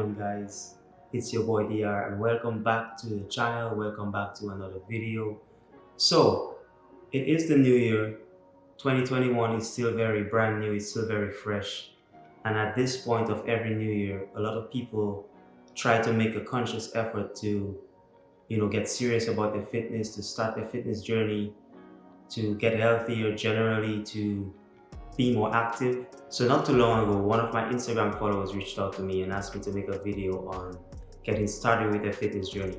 going, guys? It's your boy DR, and welcome back to the channel. Welcome back to another video. So, it is the new year. 2021 is still very brand new, it's still very fresh. And at this point of every new year, a lot of people try to make a conscious effort to, get serious about their fitness, to start their fitness journey, to get healthier generally, to be more active. So not too long ago, one of my Instagram followers reached out to me and asked me to make a video on getting started with their fitness journey.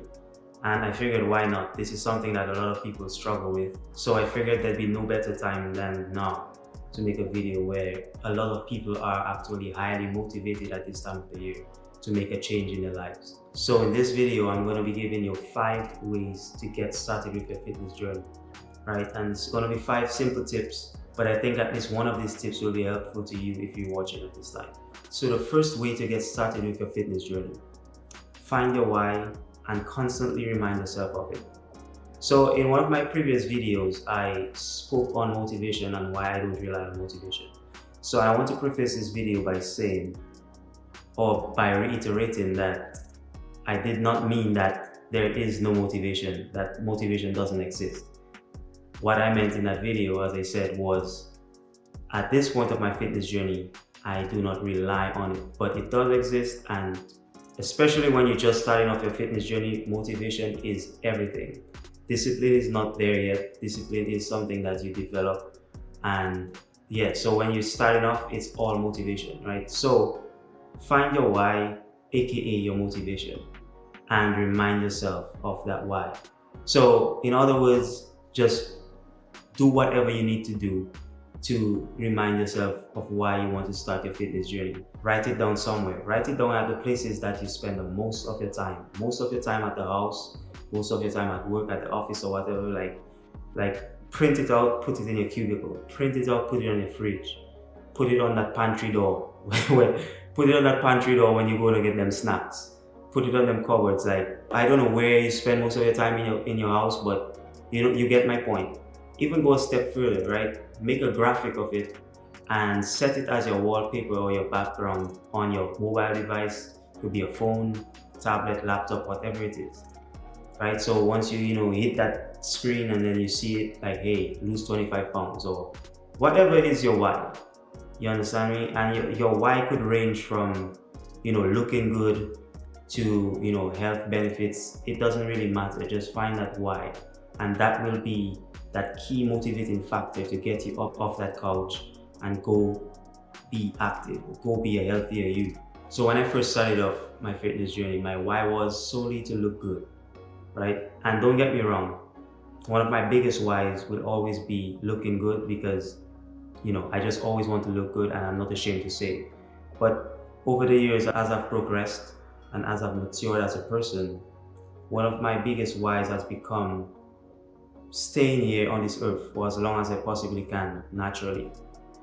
And I figured, why not? This is something that a lot of people struggle with. So I figured there'd be no better time than now to make a video where a lot of people are actually highly motivated at this time of the year to make a change in their lives. So in this video, I'm going to be giving you 5 ways to get started with your fitness journey, right? And it's going to be 5 simple tips, but I think at least one of these tips will be helpful to you if you're watching at this time. So the first way to get started with your fitness journey: find your why and constantly remind yourself of it. So in one of my previous videos, I spoke on motivation and why I don't rely on motivation. So I want to preface this video by saying, or by reiterating, that I did not mean that there is no motivation, that motivation doesn't exist. What I meant in that video, as I said, was at this point of my fitness journey, I do not rely on it, but it does exist. And especially when you're just starting off your fitness journey, motivation is everything. Discipline is not there yet. Discipline is something that you develop. And yeah, so when you're starting off, it's all motivation, right? So find your why, aka your motivation, and remind yourself of that why. So in other words, just do whatever you need to do to remind yourself of why you want to start your fitness journey. Write it down somewhere. Write it down at the places that you spend the most of your time. Most of your time at the house, most of your time at work, at the office or whatever. Like print it out, put it in your cubicle. Print it out, put it on your fridge. Put it on that pantry door. Put it on that pantry door when you go to get them snacks. Put it on them cupboards. Like, I don't know where you spend most of your time in your house, but you get my point. Even go a step further, right? Make a graphic of it and set it as your wallpaper or your background on your mobile device. It could be a phone, tablet, laptop, whatever it is, right? So once you hit that screen and then you see it like, hey, lose 25 pounds or whatever is your why. You understand me? And your why could range from, looking good to, health benefits. It doesn't really matter. Just find that why. And that will be that key motivating factor to get you up off that couch and go be active, go be a healthier you. So when I first started off my fitness journey, my why was solely to look good, right? And don't get me wrong, one of my biggest whys would always be looking good because, I just always want to look good and I'm not ashamed to say it. But over the years, as I've progressed and as I've matured as a person, one of my biggest whys has become staying here on this earth for as long as I possibly can, naturally.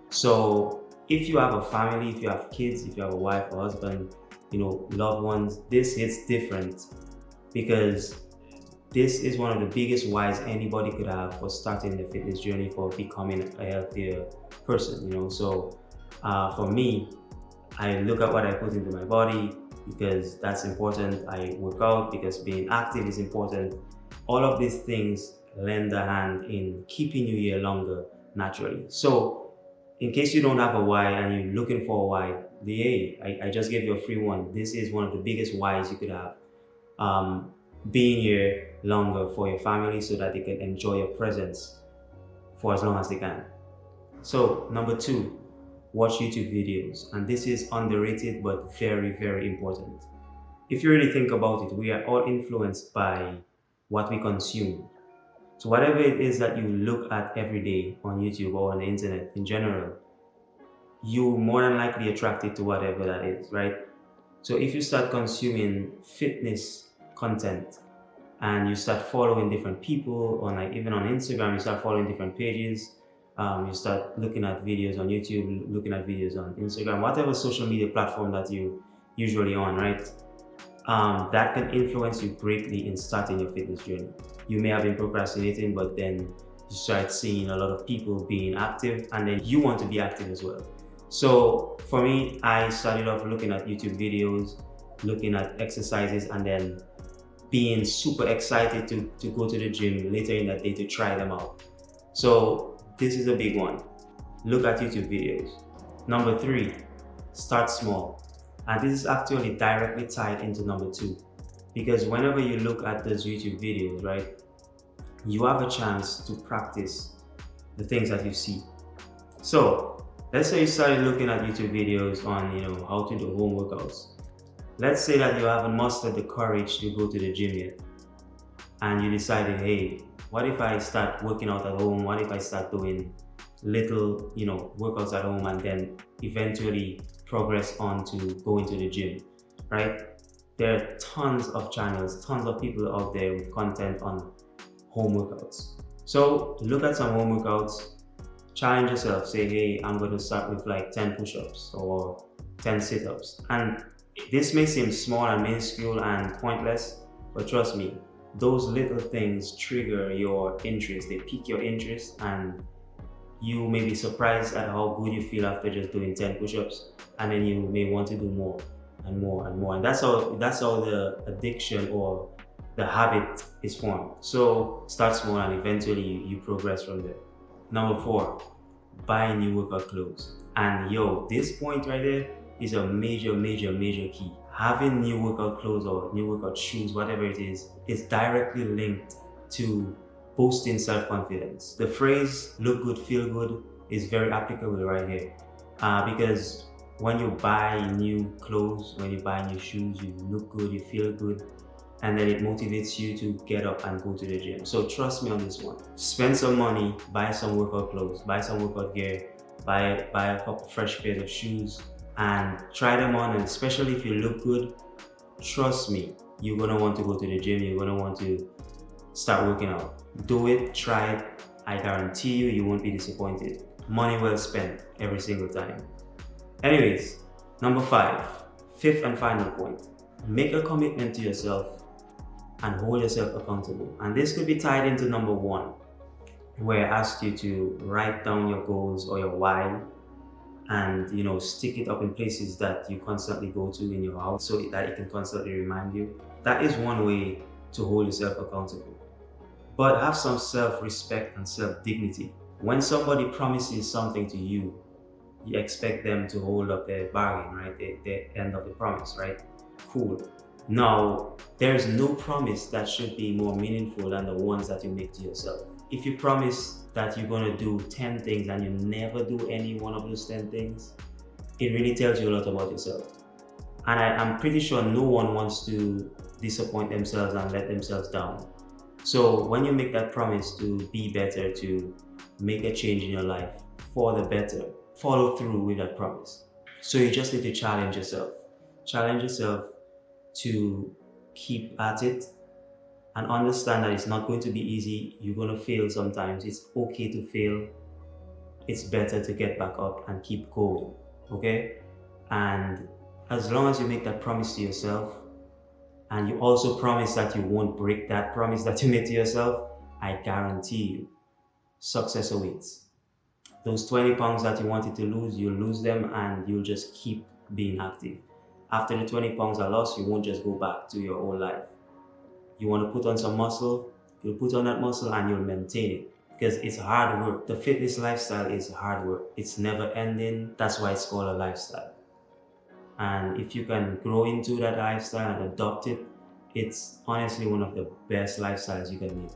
So if you have a family, if you have kids, if you have a wife or husband, loved ones, this hits different because this is one of the biggest whys anybody could have for starting the fitness journey, for becoming a healthier person, So for me, I look at what I put into my body because that's important. I work out because being active is important. All of these things lend a hand in keeping you here longer naturally. So in case you don't have a why and you're looking for a why, I just gave you a free one. This is one of the biggest whys you could have. Being here longer for your family so that they can enjoy your presence for as long as they can. So number 2, watch YouTube videos. And this is underrated but very, very important. If you really think about it, we are all influenced by what we consume. So whatever it is that you look at every day on YouTube or on the internet in general, you're more than likely attracted to whatever that is, right? So if you start consuming fitness content and you start following different people on, like, even on Instagram, you start following different pages, you start looking at videos on YouTube, looking at videos on Instagram, whatever social media platform that you usually on, right? That can influence you greatly in starting your fitness journey. You may have been procrastinating, but then you start seeing a lot of people being active and then you want to be active as well. So for me, I started off looking at YouTube videos looking at exercises and then being super excited to go to the gym later in that day to try them out. So this is a big one. Look at YouTube videos. Number 3, start small. And this is actually directly tied into number 2, because whenever you look at those YouTube videos, right, you have a chance to practice the things that you see. So let's say you started looking at YouTube videos on, how to do home workouts. Let's say that you haven't mustered the courage to go to the gym yet, and you decided, hey, what if I start working out at home? What if I start doing little, workouts at home, and then eventually progress on to going to the gym, right? There are tons of channels, tons of people out there with content on home workouts. So look at some home workouts, challenge yourself, say, hey, I'm going to start with like 10 push-ups or 10 sit-ups. And this may seem small and minuscule and pointless, but trust me, those little things trigger your interest. They pique your interest, and you may be surprised at how good you feel after just doing 10 push-ups, and then you may want to do more and more and more. And that's how the addiction or the habit is formed. So start small and eventually you progress from there. Number 4, buy new workout clothes. And this point right there is a major key. Having new workout clothes or new workout shoes, whatever it is directly linked to boosting self-confidence. The phrase look good, feel good is very applicable right here, because when you buy new clothes, when you buy new shoes, you look good, you feel good, and then it motivates you to get up and go to the gym. So trust me on this one. Spend some money, buy some workout clothes, buy some workout gear, buy a couple fresh pairs of shoes, and try them on. And especially if you look good, trust me, you're gonna want to go to the gym, you're gonna want to start working out. Do it, try it. I guarantee you won't be disappointed. Money well spent every single time. Anyways, number 5, fifth and final point. Make a commitment to yourself and hold yourself accountable. And this could be tied into number 1, where I asked you to write down your goals or your why, and stick it up in places that you constantly go to in your house so that it can constantly remind you. That is one way to hold yourself accountable. But have some self-respect and self-dignity. When somebody promises something to you, you expect them to hold up their bargain, right? The end of the promise, right? Cool. Now, there's no promise that should be more meaningful than the ones that you make to yourself. If you promise that you're going to do 10 things and you never do any one of those 10 things, it really tells you a lot about yourself. And I'm pretty sure no one wants to disappoint themselves and let themselves down. So when you make that promise to be better, to make a change in your life for the better, follow through with that promise. So you just need to challenge yourself. Challenge yourself to keep at it and understand that it's not going to be easy. You're going to fail sometimes. It's okay to fail. It's better to get back up and keep going, okay? And as long as you make that promise to yourself, and you also promise that you won't break that promise that you made to yourself, I guarantee you, success awaits. Those 20 pounds that you wanted to lose, you'll lose them and you'll just keep being active. After the 20 pounds are lost, you won't just go back to your old life. You want to put on some muscle, you'll put on that muscle and you'll maintain it, because it's hard work. The fitness lifestyle is hard work. It's never ending. That's why it's called a lifestyle. And if you can grow into that lifestyle and adopt it, it's honestly one of the best lifestyles you can live.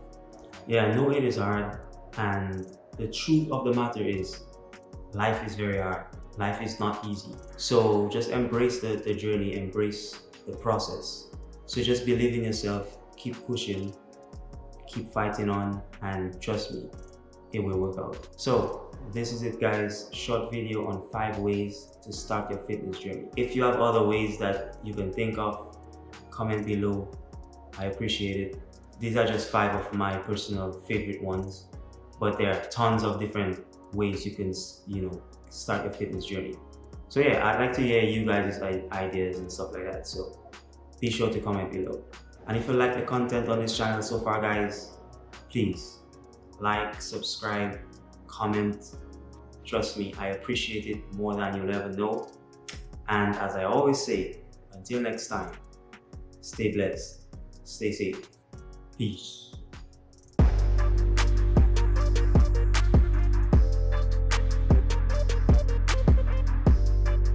Yeah, I know it is hard, and the truth of the matter is, life is very hard. Life is not easy. So just embrace the journey, embrace the process. So just believe in yourself, keep pushing, keep fighting on, and trust me, it will work out. So this is it, guys. Short video on 5 ways to start your fitness journey. If you have other ways that you can think of, comment below. I appreciate it. These are just 5 of my personal favorite ones, but there are tons of different ways you can, start your fitness journey. So yeah, I'd like to hear you guys' ideas and stuff like that. So be sure to comment below. And if you like the content on this channel so far, guys, please like, subscribe, comment. Trust me, I appreciate it more than you'll ever know. And as I always say, Until next time, stay blessed, stay safe. Peace.